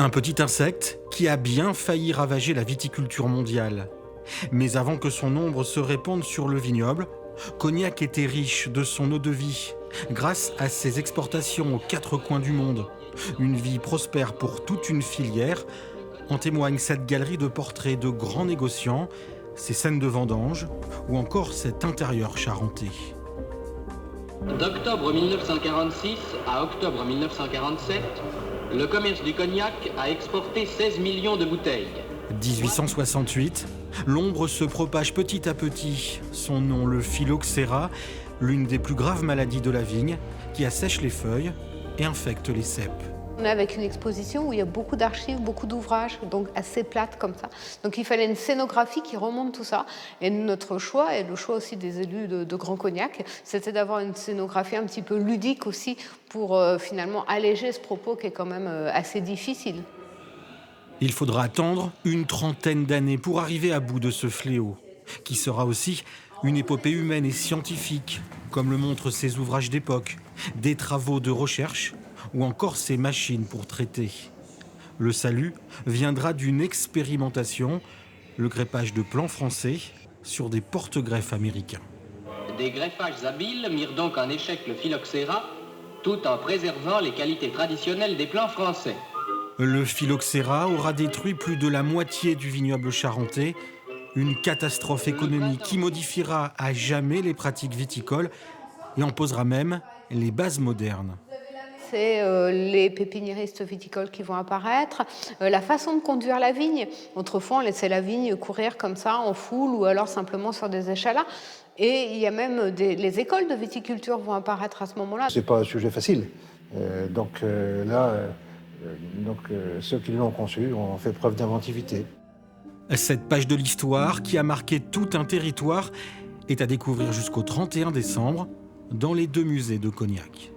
Un petit insecte qui a bien failli ravager la viticulture mondiale. Mais avant que son ombre se répande sur le vignoble, Cognac était riche de son eau de vie, grâce à ses exportations aux quatre coins du monde. Une vie prospère pour toute une filière. En témoigne cette galerie de portraits de grands négociants, ces scènes de vendange ou encore cet intérieur charentais. D'octobre 1946 à octobre 1947, le commerce du cognac a exporté 16 millions de bouteilles. 1868, l'ombre se propage petit à petit. Son nom, le phylloxéra, l'une des plus graves maladies de la vigne, qui assèche les feuilles et infecte les cèpes. On est avec une exposition où il y a beaucoup d'archives, beaucoup d'ouvrages, donc assez plates comme ça. Donc il fallait une scénographie qui remonte tout ça. Et notre choix, et le choix aussi des élus de Grand Cognac, c'était d'avoir une scénographie un petit peu ludique aussi pour finalement alléger ce propos qui est quand même assez difficile. Il faudra attendre une trentaine d'années pour arriver à bout de ce fléau, qui sera aussi une épopée humaine et scientifique, comme le montrent ces ouvrages d'époque, des travaux de recherche ou encore ces machines pour traiter. Le salut viendra d'une expérimentation, le greffage de plants français sur des porte-greffes américains. Des greffages habiles mirent donc en échec le phylloxéra, tout en préservant les qualités traditionnelles des plants français. Le phylloxéra aura détruit plus de la moitié du vignoble charentais, une catastrophe économique qui modifiera à jamais les pratiques viticoles et en posera même les bases modernes. C'est les pépiniéristes viticoles qui vont apparaître, la façon de conduire la vigne. Autrefois, on laissait la vigne courir comme ça en foule ou alors simplement sur des échalas. Et il y a même les écoles de viticulture vont apparaître à ce moment-là. C'est pas un sujet facile. Ceux qui l'ont conçu ont fait preuve d'inventivité. Cette page de l'histoire qui a marqué tout un territoire est à découvrir jusqu'au 31 décembre dans les deux musées de Cognac.